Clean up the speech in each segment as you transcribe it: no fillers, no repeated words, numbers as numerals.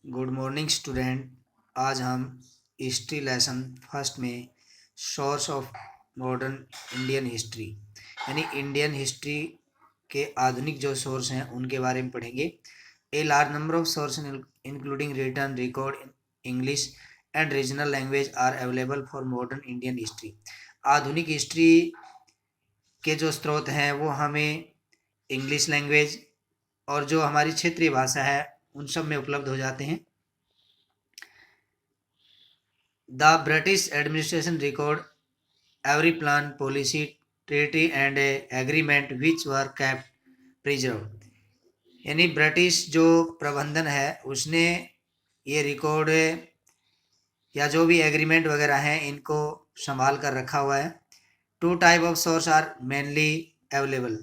Good morning student. आज हम history lesson first में source of modern Indian history यानी इंडियन हिस्ट्री के आधुनिक जो सोर्स हैं उनके बारे में पढ़ेंगे। A large number of source including written record English and regional language are available for modern Indian history. आधुनिक हिस्ट्री के जो स्रोत हैं वो हमें इंग्लिश लैंग्वेज और जो हमारी क्षेत्रीय भाषा है उन सब में उपलब्ध हो जाते हैं। The British administration record every plan, policy, treaty and agreement which were kept preserved। यानी ब्रिटिश जो प्रबंधन है उसने ये रिकॉर्ड या जो भी एग्रीमेंट वगैरह हैं इनको संभाल कर रखा हुआ है। Two type of source are mainly available.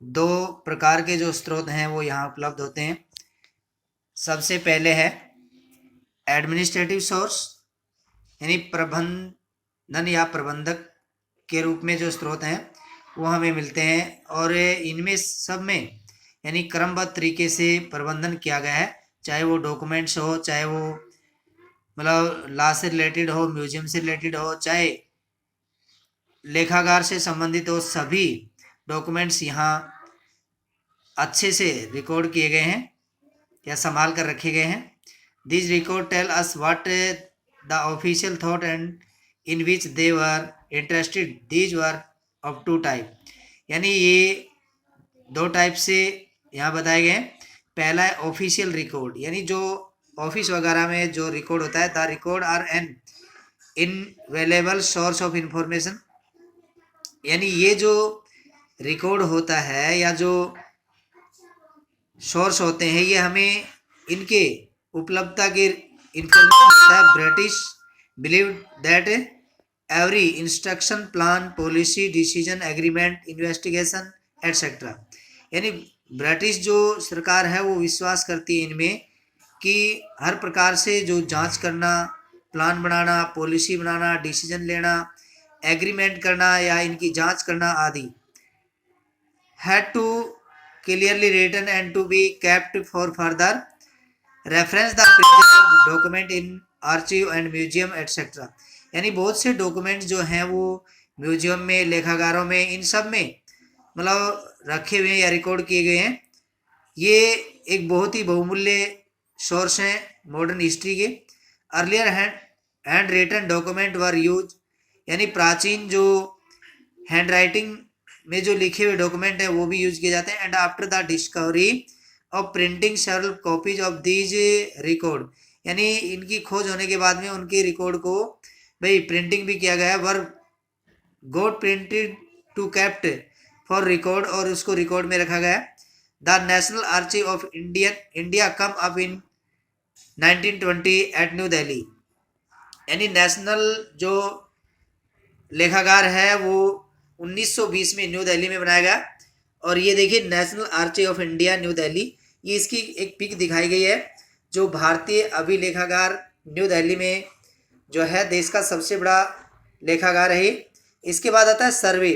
दो प्रकार के जो स्रोत हैं वो यहाँ उपलब्ध होते हैं। सबसे पहले है एडमिनिस्ट्रेटिव सोर्स यानी प्रबंधन या प्रबंधक के रूप में जो स्रोत हैं वो हमें मिलते हैं और इनमें सब में यानी क्रमबद्ध तरीके से प्रबंधन किया गया है, चाहे वो डॉक्यूमेंट्स हो, चाहे वो मतलब लॉ से रिलेटेड हो, म्यूजियम से रिलेटेड हो, चाहे लेखागार से संबंधित हो, सभी डॉक्यूमेंट्स यहाँ अच्छे से रिकॉर्ड किए गए हैं या संभाल कर रखे गए हैं। This record tell us what the official thought and in which they were interested. These were of two type यानी ये दो टाइप से यहाँ बताए गए हैं। पहला है ऑफिशियल रिकॉर्ड यानी जो ऑफिस वगैरह में जो रिकॉर्ड होता है। The record are an invaluable source of information यानी ये जो रिकॉर्ड होता है या जो सोर्स होते हैं ये हमें इनके उपलब्धता के इंफॉर्मेशन देता है। British believe that every instruction, plan, policy, decision, agreement, investigation etcetera यानी ब्रिटिश जो सरकार है वो विश्वास करती है इनमें कि हर प्रकार से जो जांच करना, प्लान बनाना, पॉलिसी बनाना, डिसीजन लेना, एग्रीमेंट करना या इनकी जांच करना आदि had to clearly written and to be kept for further reference the preserved document in archive and museum etc। यानी बहुत से डॉक्यूमेंट्स जो हैं वो म्यूजियम में, लेखागारों में, इन सब में मतलब रखे हुए हैं या रिकॉर्ड किए गए हैं। ये एक बहुत ही बहुमूल्य सोर्स हैं मॉडर्न हिस्ट्री के। Earlier hand written document were use यानी प्राचीन जो हैंड राइटिंग में जो लिखे हुए डॉक्यूमेंट है वो भी यूज किए जाते हैं। And after the discovery of printing several copies of these record यानी इनकी खोज होने के बाद में उनके रिकॉर्ड को भाई प्रिंटिंग भी किया गया, were got printed to kept for record और उसको रिकॉर्ड में रखा गया। The national archive of India come up in 1920 at New Delhi यानी नेशनल जो लेखागार है वो 1920 में न्यू दिल्ली में बनाया गया। और ये देखिए national archive of India New Delhi, ये इसकी एक पिक दिखाई गई है। जो भारतीय अभिलेखागार न्यू दिल्ली में जो है देश का सबसे बड़ा लेखागार है। इसके बाद आता है survey.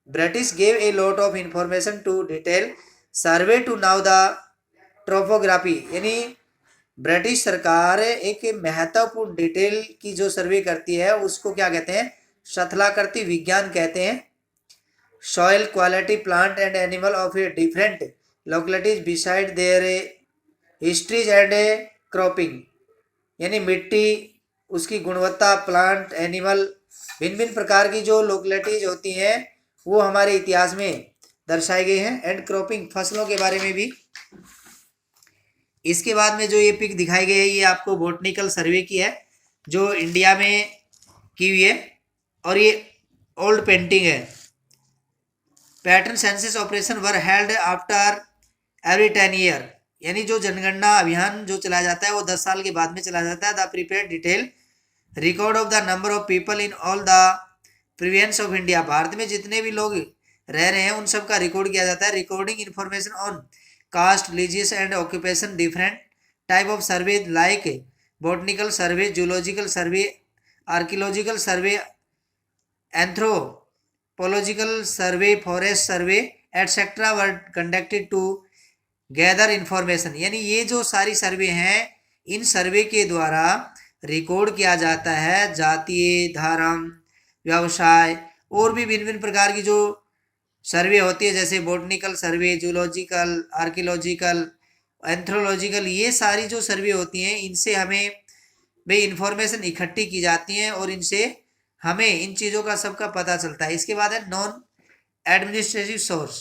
British gave a lot of information to detail survey to now the topography यानी ब्रिटिश सरकार एक महत्वपूर्ण डिटेल की जो सर्वे करती है उसको क्या कहते हैं, शथलाकृति विज्ञान कहते हैं। Soil quality, plant and animal of a different localities beside their histories and cropping यानी मिट्टी, उसकी गुणवत्ता, प्लांट, एनिमल, भिन्न भिन्न प्रकार की जो लोकेलिटीज होती हैं वो हमारे इतिहास में दर्शाई गई हैं। एंड क्रॉपिंग फसलों के बारे में भी। इसके बाद में जो ये पिक दिखाई गई है ये आपको बॉटनिकल सर्वे की है जो इंडिया में की हुई है और ये ओल्ड पेंटिंग है। Pattern census operation were held after every 10 year यानी जो जनगणना अभियान जो चलाया जाता है वो 10 साल के बाद में चलाया जाता है। The prepared detail record of the number of people in all the province of India Bharat में जितने भी लोग रह रहे हैं उन सब का रिकॉर्ड किया जाता है। Recording information on caste, religious and occupation, different type of survey like botanical survey, zoological survey, archaeological survey, anthropological survey, forest survey etcetera were conducted to gather information यानी ये जो सारी सर्वे हैं इन सर्वे के द्वारा रिकॉर्ड किया जाता है जातीय, धर्म, व्यवसाय और भी भिन्न भिन्न प्रकार की जो सर्वे होती है, जैसे बोटनिकल सर्वे, जूलॉजिकल, आर्कियोलॉजिकल, एंथ्रोलॉजिकल, ये सारी जो सर्वे होती हैं इनसे हमें भाई इंफॉर्मेशन इकट्ठी की जाती हैं और इनसे हमें इन चीज़ों का सबका पता चलता है। इसके बाद है नॉन एडमिनिस्ट्रेटिव सोर्स,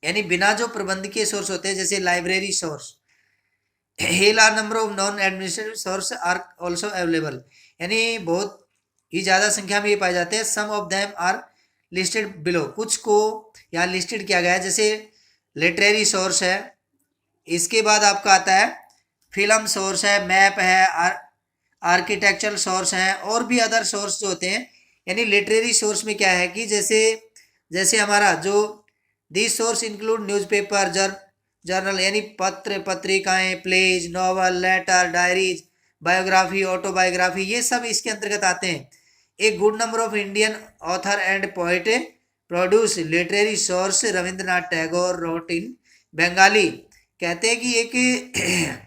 यानी बिना जो प्रबंधकीय सोर्स होते हैं, जैसे library source. Hell are number of non administrative source are also available, यानी बहुत ही ज़्यादा संख्या में ये पाए जाते हैं। Some of them are listed below, कुछ को यहाँ लिस्टेड किया गया है, जैसे लिटरेरी सोर्स है। इसके बाद आपका आता है फिल्म सोर्स है, मैप है, आर्किटेक्चरल सोर्स है और भी अदर सोर्स जो होते हैं। यानी लिटरेरी सोर्स में क्या है कि जैसे हमारा जो this source include newspaper, journal, यानी पत्र, पत्रिकाएं, plays, novel, letter, diaries, biography, autobiography, ये सब इसके अंतर्गत आते हैं। A good number of Indian author and poet produce literary source, Rabindranath Tagore wrote in Bengali. कहते हैं कि एक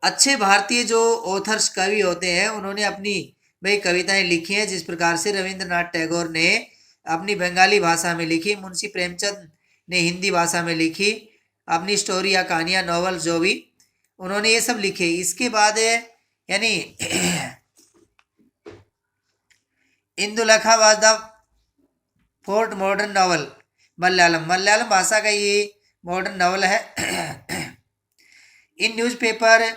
अच्छे भारतीय जो ऑथर्स, कवि होते हैं, उन्होंने अपनी भाई कविताएं लिखी हैं, जिस प्रकार से रविंद्रनाथ टैगोर ने अपनी बंगाली भाषा में लिखी, मुंशी प्रेमचंद ने हिंदी भाषा में लिखी अपनी स्टोरी या कहानियाँ, नॉवल जो भी उन्होंने ये सब लिखे। इसके बाद यानी Indulekha was the fourth modern novel Malayalam भाषा का ये मॉडर्न नॉवल है। In newspaper,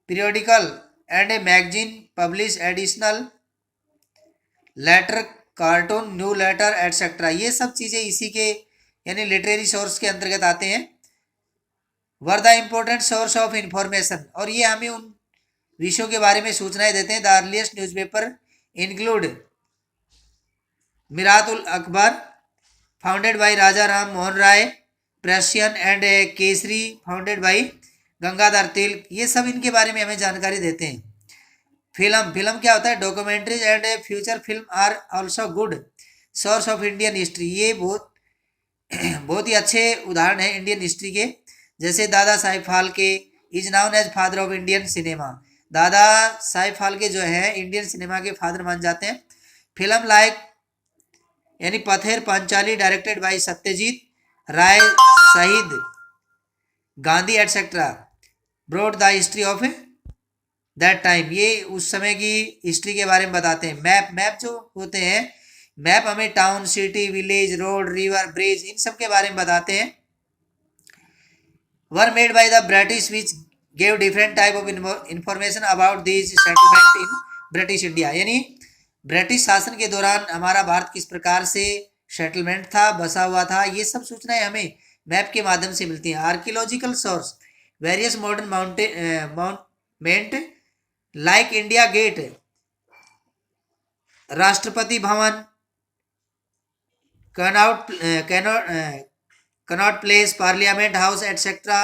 periodical and a magazine publish additional letter, cartoon, new letter etcetera, ये सब चीज़ें इसी के यानी लिटरेरी सोर्स के अंतर्गत आते हैं। Were the important source of information, और ये हमें उन विषयों के बारे में सूचनाएं देते हैं। The earliest newspaper include Mirat ul Akbar founded by Raja Ram Mohan Roy, प्रेसियन and Kesari founded by Gangadhar Tilak, ये सब इनके बारे में हमें जानकारी देते हैं। फिल्म क्या होता है? Documentaries and future film are also good source of Indian history, ये बहुत ही अच्छे उदाहरण है इंडियन हिस्ट्री के। जैसे Dada Saheb Phalke is known as father of Indian cinema, Dada Saheb Phalke जो है इंडियन सिनेमा के फादर मान जाते हैं। फिल्म लाइक यानी Pather Panchali directed by Satyajit Ray, Shaheed Gandhi etcetera broad the history of that time, ये उस समय की हिस्ट्री के बारे में बताते हैं। मैप जो होते हैं, मैप हमें town, city, village, road, river, bridge, इन सब के बारे में बताते हैं। Were made by the British which gave different type of information about this settlement in British India, यानी ब्रिटिश शासन के दौरान हमारा भारत किस प्रकार से सेटलमेंट था, बसा हुआ था, ये सब सूचनाएं हमें मैप के माध्यम से मिलती हैं। Archaeological source, various modern monument like India Gate, Rashtrapati Bhavan, Connaught Place, Parliament House et cetera,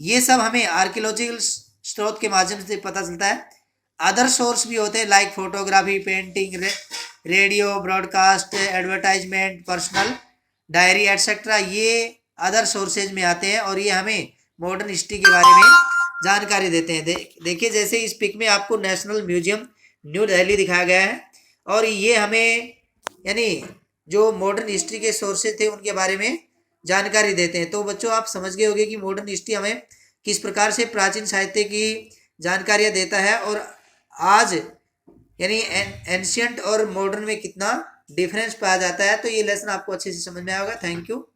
ये सब हमें आर्कियोलॉजिकल स्रोत के माध्यम से पता चलता है। अदर सोर्स भी होते हैं like photography, painting, radio broadcast, advertisement, personal diary etcetera, ये अदर सोर्सेज में आते हैं और ये हमें मॉडर्न हिस्ट्री के बारे में जानकारी देते हैं। देखिए जैसे इस पिक में आपको नेशनल म्यूजियम न्यू दिल्ली दिखाया गया है और ये हमें यानी जो मॉडर्न हिस्ट्री के सोर्सेज थे उनके बारे में जानकारी देते हैं। तो बच्चों आप समझ गए होंगे कि मॉडर्न हिस्ट्री हमें किस प्रकार से प्राचीन साहित्य की जानकारियाँ देता है और आज यानी एंशियंट और मॉडर्न में कितना डिफरेंस पाया जाता है। तो ये लेसन आपको अच्छे से समझ में आएगा। Thank you.